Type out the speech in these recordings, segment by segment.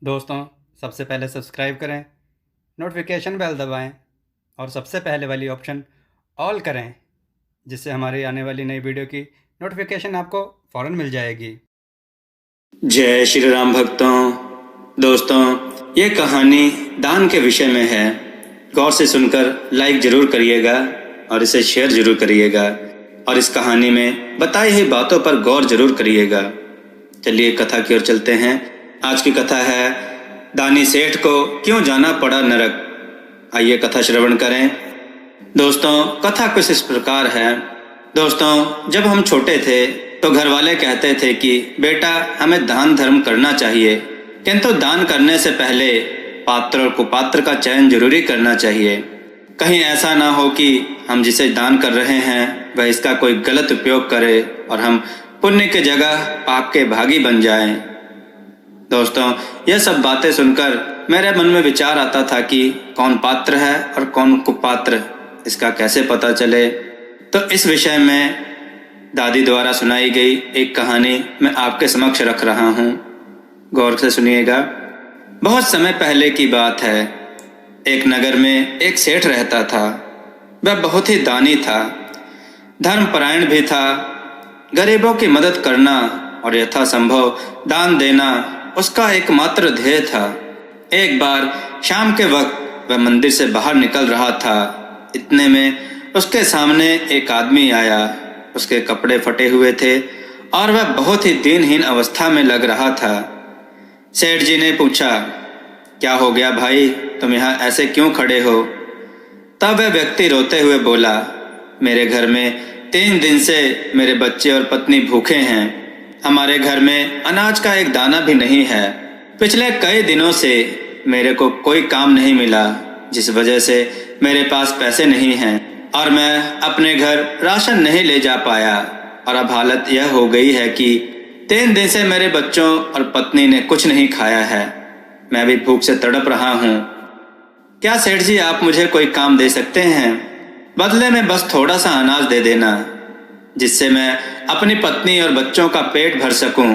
दोस्तों, सबसे पहले सब्सक्राइब करें, नोटिफिकेशन बेल दबाएं और सबसे पहले वाली ऑप्शन ऑल करें, जिससे हमारी आने वाली नई वीडियो की नोटिफिकेशन आपको फ़ौरन मिल जाएगी। जय श्री राम भक्तों। दोस्तों, ये कहानी दान के विषय में है। गौर से सुनकर लाइक जरूर करिएगा और इसे शेयर जरूर करिएगा और इस कहानी में बताई हुई बातों पर गौर जरूर करिएगा। चलिए कथा की ओर चलते हैं। आज की कथा है दानी सेठ को क्यों जाना पड़ा नरक। आइए कथा श्रवण करें। दोस्तों, कथा कुछ इस प्रकार है। दोस्तों, जब हम छोटे थे तो घर वाले कहते थे कि बेटा हमें दान धर्म करना चाहिए, किंतु दान करने से पहले पात्र और कुपात्र का चयन जरूरी करना चाहिए। कहीं ऐसा ना हो कि हम जिसे दान कर रहे हैं वह इसका कोई गलत उपयोग करे और हम पुण्य की जगह पाप के भागी बन जाएं। दोस्तों, यह सब बातें सुनकर मेरे मन में विचार आता था कि कौन पात्र है और कौन कुपात्र, इसका कैसे पता चले। तो इस विषय में दादी द्वारा सुनाई गई एक कहानी मैं आपके समक्ष रख रहा हूँ। गौर से सुनिएगा। बहुत समय पहले की बात है। एक नगर में एक सेठ रहता था। वह बहुत ही दानी था, धर्मपरायण भी था। गरीबों की मदद करना और यथासंभव दान देना उसका एकमात्र ध्येय था। एक बार शाम के वक्त वह मंदिर से बाहर निकल रहा था। इतने में उसके सामने एक आदमी आया। उसके कपड़े फटे हुए थे और वह बहुत ही दीनहीन अवस्था में लग रहा था। सेठ जी ने पूछा, क्या हो गया भाई, तुम यहाँ ऐसे क्यों खड़े हो? तब वह व्यक्ति रोते हुए बोला, मेरे घर में 3 दिन से मेरे बच्चे और पत्नी भूखे हैं। हमारे घर में अनाज का एक दाना भी नहीं है। पिछले कई दिनों से मेरे को कोई काम नहीं मिला, जिस वजह से मेरे पास पैसे नहीं हैं और मैं अपने घर राशन नहीं ले जा पाया। और अब हालत यह हो गई है कि 3 दिन से मेरे बच्चों और पत्नी ने कुछ नहीं खाया है। मैं भी भूख से तड़प रहा हूँ। क्या सेठ जी आप मुझे कोई काम दे सकते हैं? बदले में बस थोड़ा सा अनाज दे देना, जिससे मैं अपनी पत्नी और बच्चों का पेट भर सकूं।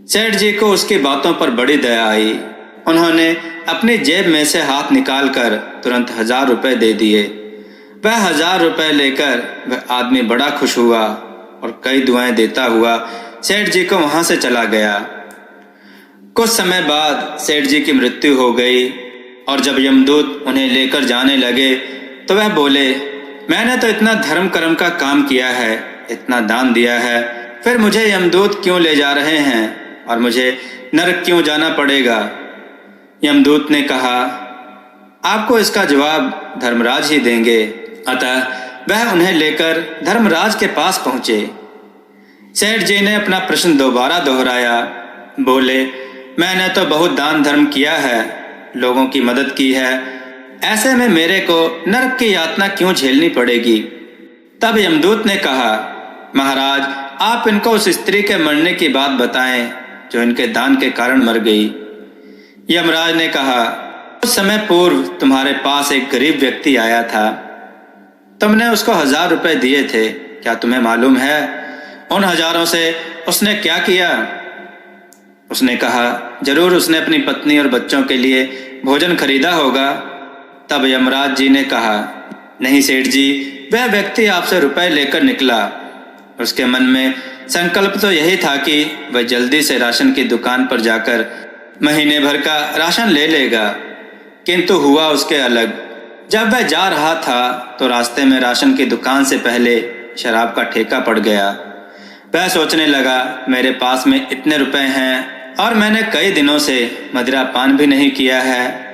सेठ जी को उसकी बातों पर बड़ी दया आई। उन्होंने अपनी जेब में से हाथ निकालकर तुरंत 1000 रुपए दे दिए। वह 1000 रुपए लेकर वह आदमी बड़ा खुश हुआ और कई दुआएं देता हुआ सेठ जी को वहां से चला गया। कुछ समय बाद सेठ जी की मृत्यु हो गई और जब यमदूत उन्हें लेकर जाने लगे तो वह बोले, मैंने तो इतना धर्म कर्म का काम किया है, इतना दान दिया है, फिर मुझे यमदूत क्यों ले जा रहे हैं और मुझे नरक क्यों जाना पड़ेगा? यमदूत ने कहा, आपको इसका जवाब धर्मराज ही देंगे। अतः वह उन्हें लेकर धर्मराज के पास पहुंचे। सेठ जी ने अपना प्रश्न दोबारा दोहराया। बोले, मैंने तो बहुत दान धर्म किया है, लोगों की मदद की है, ऐसे में मेरे को नरक की यातना क्यों झेलनी पड़ेगी? तब यमदूत ने कहा, महाराज आप इनको उस स्त्री के मरने की बात बताएं जो इनके दान के कारण मर गई। यमराज ने कहा, कुछ समय पूर्व तुम्हारे पास एक गरीब व्यक्ति आया था। तुमने उसको 1000 रुपए दिए थे। क्या तुम्हें मालूम है उन हजारों से उसने क्या किया? उसने कहा, जरूर उसने अपनी पत्नी और बच्चों के लिए भोजन खरीदा होगा। तब यमराज जी ने कहा, नहीं सेठ जी, वह व्यक्ति आपसे रुपए लेकर निकला। उसके मन में संकल्प तो यही था कि वह जल्दी से राशन की दुकान पर जाकर महीने भर का राशन ले लेगा, किंतु हुआ उसके अलग। जब वह जा रहा था तो रास्ते में राशन की दुकान से पहले शराब का ठेका पड़ गया। वह सोचने लगा, मेरे पास में इतने रुपए हैं और मैंने कई दिनों से मदिरा पान भी नहीं किया है,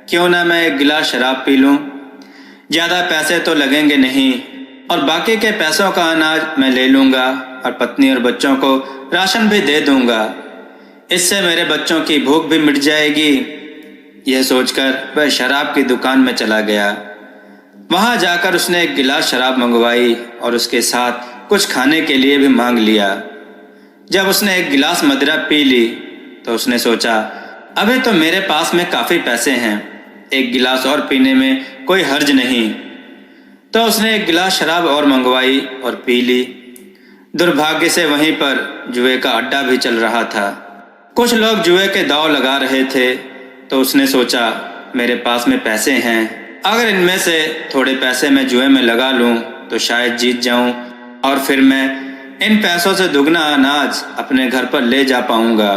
क्यों ना मैं एक गिलास शराब पी लूं। ज्यादा पैसे तो लगेंगे नहीं और बाकी के पैसों का अनाज मैं ले लूंगा और पत्नी और बच्चों को राशन भी दे दूंगा। इससे मेरे बच्चों की भूख भी मिट जाएगी। यह सोचकर वह शराब की दुकान में चला गया। वहां जाकर उसने एक गिलास शराब मंगवाई और उसके साथ कुछ खाने के लिए भी मांग लिया। जब उसने एक गिलास मदिरा पी ली तो उसने सोचा, अभी तो मेरे पास में काफी पैसे हैं, एक गिलास और पीने में कोई हर्ज नहीं। तो उसने एक गिलास शराब और मंगवाई और पी ली। दुर्भाग्य से वहीं पर जुए का अड्डा भी चल रहा था। कुछ लोग जुए के दांव लगा रहे थे, तो उसने सोचा मेरे पास में पैसे हैं, अगर इनमें से थोड़े पैसे मैं जुए में लगा लूं तो शायद जीत जाऊं और फिर मैं इन पैसों से दुगना अनाज अपने घर पर ले जा पाऊंगा।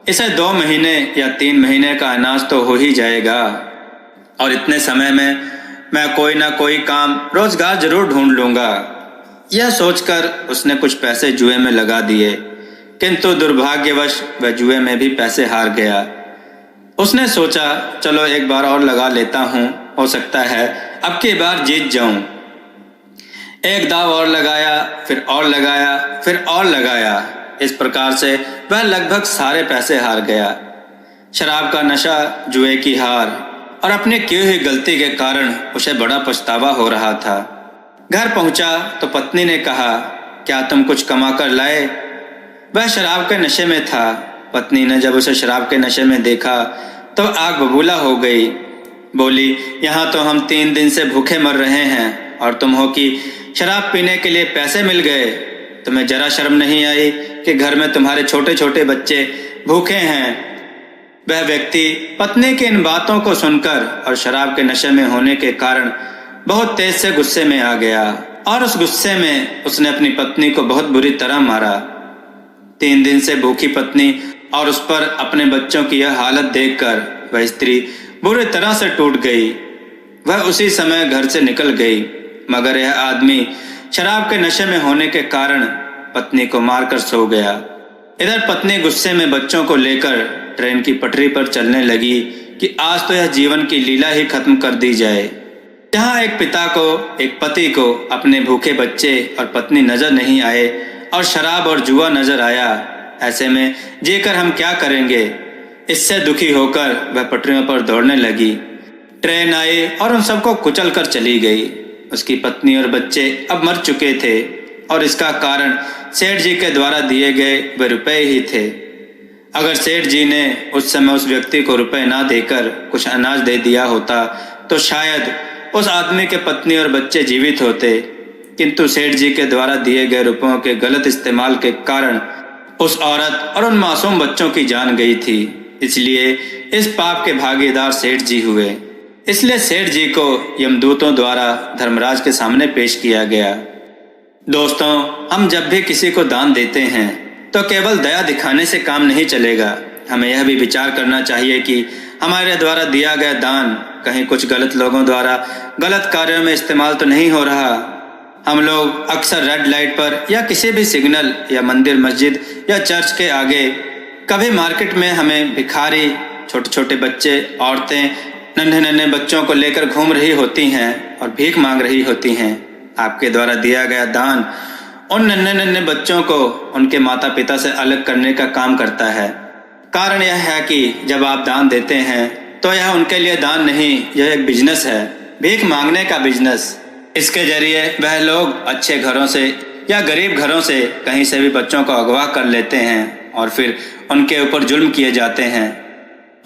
इसे 2 महीने या 3 महीने का अनाज तो हो ही जाएगा और इतने समय में मैं कोई ना कोई काम रोजगार जरूर ढूंढ लूंगा। यह सोचकर उसने कुछ पैसे जुए में लगा दिए, किंतु दुर्भाग्यवश वह जुए में भी पैसे हार गया। उसने सोचा चलो एक बार और लगा लेता हूँ, हो सकता है अब की बार जीत जाऊं। एक दाव और लगाया, फिर और लगाया, फिर और लगाया। इस प्रकार से वह लगभग सारे पैसे हार गया। शराब का नशा, जुए की हार और अपनी की हुई गलती के कारण उसे बड़ा पछतावा हो रहा था। घर पहुंचा तो पत्नी ने कहा, क्या तुम कुछ कमा कर लाए? वह शराब के नशे में था। पत्नी ने जब उसे शराब के नशे में देखा तो आग बबूला हो गई। बोली, यहाँ तो हम 3 दिन से भूखे मर रहे हैं और तुम हो कि शराब पीने के लिए पैसे मिल गए। तुम्हें जरा शर्म नहीं आई कि घर में तुम्हारे छोटे छोटे बच्चे भूखे हैं? वह व्यक्ति पत्नी की इन बातों को सुनकर और शराब के नशे में होने के कारण बहुत तेज से गुस्से में आ गया और उस गुस्से में उसने अपनी पत्नी को बहुत बुरी तरह मारा। 3 दिन से भूखी पत्नी और उस पर अपने बच्चों की यह हालत देखकर वह स्त्री बुरी तरह से टूट गई। वह उसी समय घर से निकल गई, मगर यह आदमी शराब के नशे में होने के कारण पत्नी को मारकर सो गया। इधर पत्नी गुस्से में बच्चों को लेकर ट्रेन की पटरी पर चलने लगी कि आज तो यह जीवन की लीला ही खत्म कर दी जाए। जहाँ एक पिता को, एक पति को अपने भूखे बच्चे और पत्नी नजर नहीं आए और शराब और जुआ नजर आया, ऐसे में जीकर हम क्या करेंगे? इससे दुखी होकर वह पटरियों पर दौड़ने लगी। ट्रेन आई और उन सबको कुचल कर चली गई। उसकी पत्नी और बच्चे अब मर चुके थे और इसका कारण सेठ जी के द्वारा दिए गए वे रुपए ही थे। अगर सेठ जी ने उस समय उस व्यक्ति को रुपए ना देकर कुछ अनाज दे दिया होता तो शायद उस आदमी के पत्नी और बच्चे जीवित होते, किंतु सेठ जी के द्वारा दिए गए रुपयों के गलत इस्तेमाल के कारण उस औरत और उन मासूम बच्चों की जान गई थी। इसलिए इस पाप के भागीदार सेठ जी हुए। इसलिए सेठ जी को यमदूतों द्वारा धर्मराज के सामने पेश किया गया। दोस्तों, हम जब भी किसी को दान देते हैं तो केवल दया दिखाने से काम नहीं चलेगा। हमें यह भी विचार करना चाहिए कि हमारे द्वारा दिया गया दान कहीं कुछ गलत लोगों द्वारा गलत कार्यों में इस्तेमाल तो नहीं हो रहा। हम लोग अक्सर रेड लाइट पर या किसी भी सिग्नल या मंदिर, मस्जिद या चर्च के आगे, कभी मार्केट में हमें भिखारी, छोटे छोटे बच्चे, औरतें नन्हे नन्हे बच्चों को लेकर घूम रही होती हैं और भीख मांग रही होती हैं। आपके द्वारा दिया गया दान उन नन्हे नन्हे बच्चों को उनके माता पिता से अलग करने का काम करता है। कारण यह है कि जब आप दान देते हैं तो यह उनके लिए दान नहीं, यह एक बिजनेस है, भीख मांगने का बिजनेस। इसके जरिए वह लोग अच्छे घरों से या गरीब घरों से कहीं से भी बच्चों को अगवा कर लेते हैं और फिर उनके ऊपर जुल्म किए जाते हैं।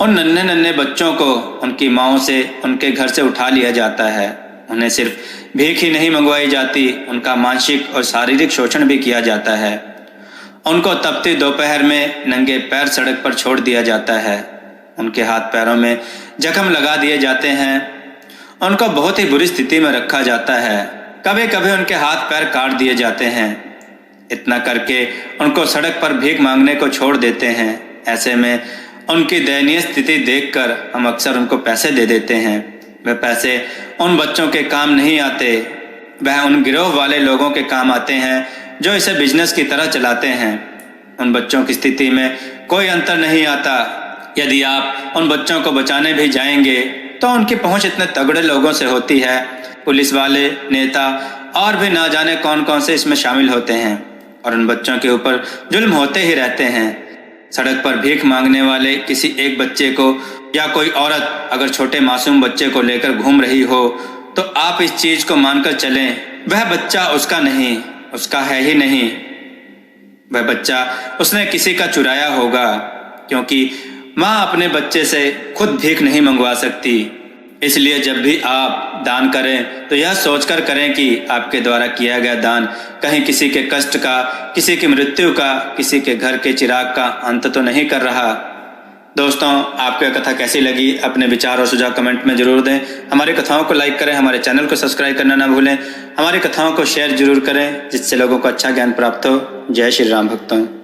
उन नन्हे नन्हे बच्चों को उनकी माँओं से उनके घर से उठा लिया जाता है। उन्हें सिर्फ भीख ही नहीं मंगवाई जाती, उनका मानसिक और शारीरिक शोषण भी किया जाता है। उनको तपती दोपहर में नंगे पैर सड़क पर छोड़ दिया जाता है। उनके हाथ पैरों में जख्म लगा दिए जाते हैं। उनको बहुत ही बुरी स्थिति में रखा जाता है। कभी कभी उनके हाथ पैर काट दिए जाते हैं। इतना करके उनको सड़क पर भीख मांगने को छोड़ देते हैं। ऐसे में उनकी दयनीय स्थिति देखकर हम अक्सर उनको पैसे दे देते हैं। वह पैसे उन बच्चों के काम नहीं आते, वह उन गिरोह वाले लोगों के काम आते हैं जो इसे बिजनेस की तरह चलाते हैं। उन बच्चों की स्थिति में कोई अंतर नहीं आता। यदि आप उन बच्चों को बचाने भी जाएंगे तो उनकी पहुंच इतने तगड़े लोगों से होती है, पुलिस वाले, नेता और भी ना जाने कौन कौन से इसमें शामिल होते हैं और उन बच्चों के ऊपर जुल्म होते ही रहते हैं। सड़क पर भीख मांगने वाले किसी एक बच्चे को या कोई औरत अगर छोटे मासूम बच्चे को लेकर घूम रही हो तो आप इस चीज को मानकर चलें, वह बच्चा उसका नहीं, उसका है ही नहीं। वह बच्चा उसने किसी का चुराया होगा, क्योंकि माँ अपने बच्चे से खुद भीख नहीं मंगवा सकती। इसलिए जब भी आप दान करें तो यह सोचकर करें कि आपके द्वारा किया गया दान कहीं किसी के कष्ट का, किसी की मृत्यु का, किसी के घर के चिराग का अंत तो नहीं कर रहा। दोस्तों, आपको यह कथा कैसी लगी? अपने विचार और सुझाव कमेंट में जरूर दें। हमारी कथाओं को लाइक करें, हमारे चैनल को सब्सक्राइब करना ना भूलें। हमारी कथाओं को शेयर जरूर करें जिससे लोगों को अच्छा ज्ञान प्राप्त हो। जय श्री राम भक्तों।